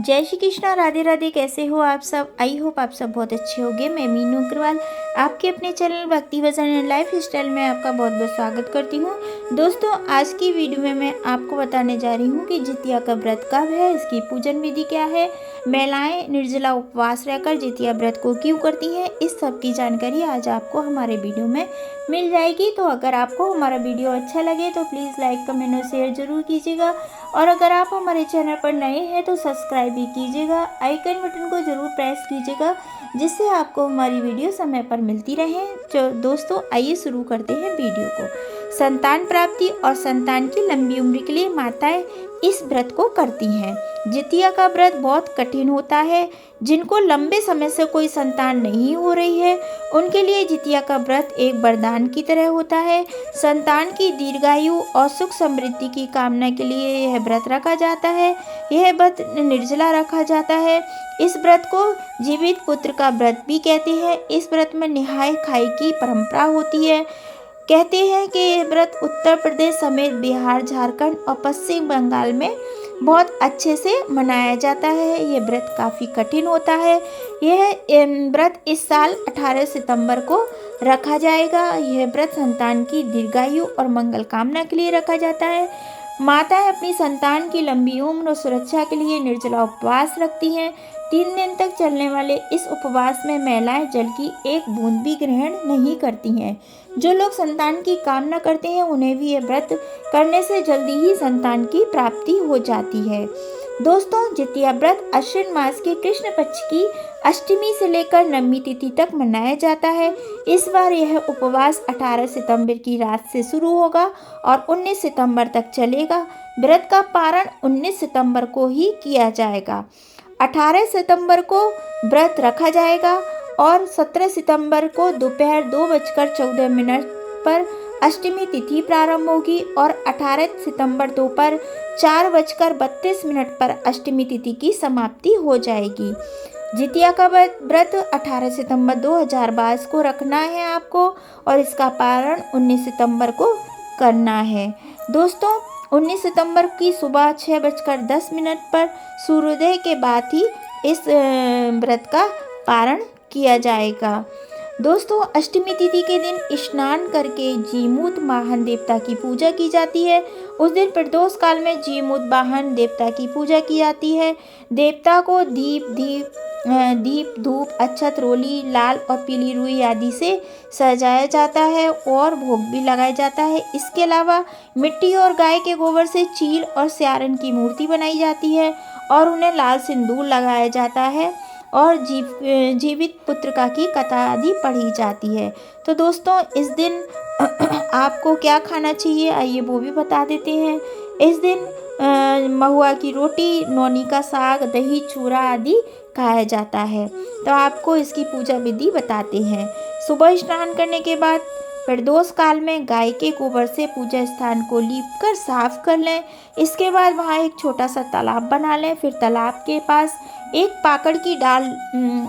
जय श्री कृष्णा, राधे राधे। कैसे हो आप सब? आई होप आप सब बहुत अच्छे होंगे। मैं मीनू अग्रवाल आपके अपने चैनल भक्ति भजन एंड लाइफ स्टाइल में आपका बहुत बहुत स्वागत करती हूँ। दोस्तों, आज की वीडियो में मैं आपको बताने जा रही हूँ कि जितिया का व्रत कब है, इसकी पूजन विधि क्या है, महिलाएं निर्जला उपवास रहकर जितिया व्रत को क्यों करती हैं, इस सब की जानकारी आज आपको हमारे वीडियो में मिल जाएगी। तो अगर आपको हमारा वीडियो अच्छा लगे तो प्लीज़ लाइक कमेंट और शेयर जरूर कीजिएगा, और अगर आप हमारे चैनल पर नए हैं तो सब्सक्राइब भी कीजिएगा, आइकन बटन को ज़रूर प्रेस कीजिएगा, जिससे आपको हमारी वीडियो समय पर मिलती रहे। तो दोस्तों, आइए शुरू करते हैं वीडियो को। संतान प्राप्ति और संतान की लंबी उम्र के लिए माताएं इस व्रत को करती हैं। जितिया का व्रत बहुत कठिन होता है। जिनको लंबे समय से कोई संतान नहीं हो रही है, उनके लिए जितिया का व्रत एक वरदान की तरह होता है। संतान की दीर्घायु और सुख समृद्धि की कामना के लिए यह व्रत रखा जाता है। यह व्रत निर्जला रखा जाता है। इस व्रत को जीवित पुत्र का व्रत भी कहते हैं। इस व्रत में नहाय खाई की परंपरा होती है। कहते हैं कि यह व्रत उत्तर प्रदेश समेत बिहार, झारखंड और पश्चिम बंगाल में बहुत अच्छे से मनाया जाता है। यह व्रत काफ़ी कठिन होता है। यह व्रत इस साल 18 सितंबर को रखा जाएगा। यह व्रत संतान की दीर्घायु और मंगल कामना के लिए रखा जाता है। माताएं अपनी संतान की लंबी उम्र और सुरक्षा के लिए निर्जला उपवास रखती हैं। 3 दिन तक चलने वाले इस उपवास में महिलाएं जल की एक बूंद भी ग्रहण नहीं करती हैं। जो लोग संतान की कामना करते हैं, उन्हें भी यह व्रत करने से जल्दी ही संतान की प्राप्ति हो जाती है। दोस्तों, जितिया व्रत अश्विन मास के कृष्ण पक्ष की अष्टमी से लेकर नवमी तिथि तक मनाया जाता है। इस बार यह उपवास 18 सितंबर की रात से शुरू होगा और 19 सितंबर तक चलेगा। व्रत का पारण 19 सितंबर को ही किया जाएगा। 18 सितंबर को व्रत रखा जाएगा और 17 सितंबर को दोपहर 2:14 पर अष्टमी तिथि प्रारंभ होगी और 18 सितंबर दोपहर 4:32 पर अष्टमी तिथि की समाप्ति हो जाएगी। जितिया का व्रत 18 सितंबर 2022 को रखना है आपको, और इसका पारण 19 सितंबर को करना है। दोस्तों, 19 सितंबर की सुबह 6:10 पर सूर्योदय के बाद ही इस व्रत का पारण किया जाएगा। दोस्तों, अष्टमी तिथि के दिन स्नान करके जीमूत वाहन देवता की पूजा की जाती है। उस दिन प्रदोष काल में जीमूत वाहन देवता की पूजा की जाती है। देवता को दीप धूप अक्षत रोली लाल और पीली रुई आदि से सजाया जाता है और भोग भी लगाया जाता है। इसके अलावा मिट्टी और गाय के गोबर से चील और स्यारन की मूर्ति बनाई जाती है और उन्हें लाल सिंदूर लगाया जाता है और जीवित पुत्रिका की कथा आदि पढ़ी जाती है। तो दोस्तों, इस दिन आपको क्या खाना चाहिए, आइए वो भी बता देते हैं। इस दिन महुआ की रोटी, नौनी का साग, दही, चूरा आदि खाया जाता है। तो आपको इसकी पूजा विधि बताते हैं। सुबह स्नान करने के बाद प्रदोष काल में गाय के गोबर से पूजा स्थान को लीपकर साफ कर लें। इसके बाद वहाँ एक छोटा सा तालाब बना लें। फिर तालाब के पास एक पाकड़ की डाल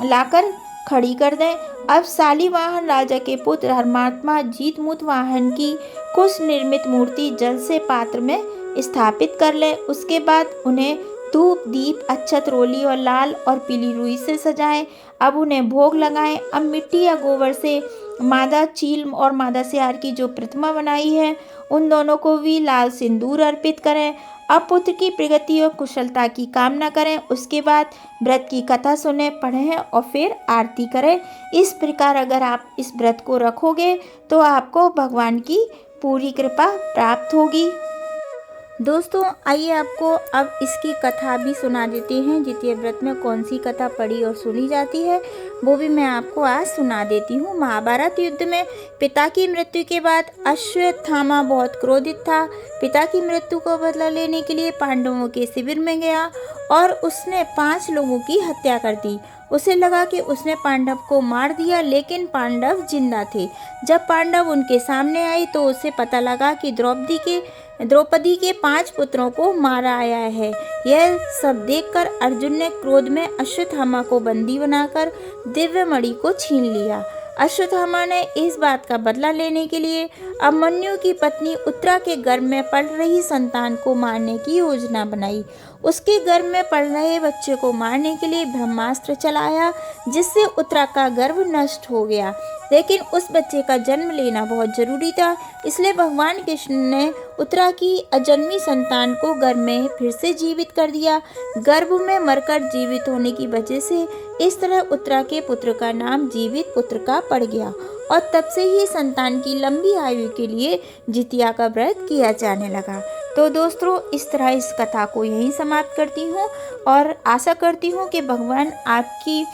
लाकर खड़ी कर दें। अब शालीवाहन राजा के पुत्र धर्मात्मा जीतमुत वाहन की कुश निर्मित मूर्ति जल से पात्र में स्थापित कर लें। उसके बाद उन्हें धूप दीप अक्षत रोली और लाल और पीली रुई से सजाएं। अब उन्हें भोग लगाएं। अब मिट्टी या गोबर से मादा चील और मादा सियार की जो प्रतिमा बनाई है, उन दोनों को भी लाल सिंदूर अर्पित करें। अब पुत्र की प्रगति और कुशलता की कामना करें। उसके बाद व्रत की कथा सुने, पढ़ें और फिर आरती करें। इस प्रकार अगर आप इस व्रत को रखोगे तो आपको भगवान की पूरी कृपा प्राप्त होगी। दोस्तों, आइए आपको अब इसकी कथा भी सुना देते हैं। जितिया व्रत में कौन सी कथा पढ़ी और सुनी जाती है, वो भी मैं आपको आज सुना देती हूँ। महाभारत युद्ध में पिता की मृत्यु के बाद अश्वत्थामा बहुत क्रोधित था। पिता की मृत्यु को बदला लेने के लिए पांडवों के शिविर में गया और उसने 5 लोगों की हत्या कर दी। उसे लगा कि उसने पांडव को मार दिया, लेकिन पांडव जिंदा थे। जब पांडव उनके सामने आए तो उसे पता लगा कि द्रौपदी के 5 पुत्रों को मारा आया है। यह सब देखकर अर्जुन ने क्रोध में अश्वत्थामा को बंदी बनाकर दिव्य मणि को छीन लिया। अश्वत्थामा ने इस बात का बदला लेने के लिए अभिमन्यु की पत्नी उत्तरा के गर्भ में पल रही संतान को मारने की योजना बनाई। उसके गर्भ में पल रहे बच्चे को मारने के लिए ब्रह्मास्त्र चलाया, जिससे उत्तरा का गर्भ नष्ट हो गया। लेकिन उस बच्चे का जन्म लेना बहुत जरूरी था, इसलिए भगवान कृष्ण ने उत्तरा की अजन्मी संतान को गर्भ में फिर से जीवित कर दिया। गर्भ में मरकर जीवित होने की वजह से इस तरह उत्तरा के पुत्र का नाम जीवित पुत्र का पड़ गया और तब से ही संतान की लंबी आयु के लिए जितिया का व्रत किया जाने लगा। तो दोस्तों, इस तरह इस कथा को यहीं समाप्त करती हूँ और आशा करती हूँ कि भगवान आपकी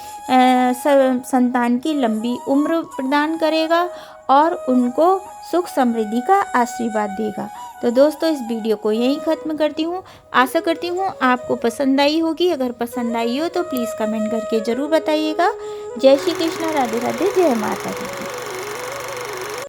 संतान की लंबी उम्र प्रदान करेगा और उनको सुख समृद्धि का आशीर्वाद देगा। तो दोस्तों, इस वीडियो को यहीं ख़त्म करती हूँ। आशा करती हूँ आपको पसंद आई होगी। अगर पसंद आई हो तो प्लीज़ कमेंट करके ज़रूर बताइएगा। जय श्री कृष्ण, राधे राधे, जय माता दी।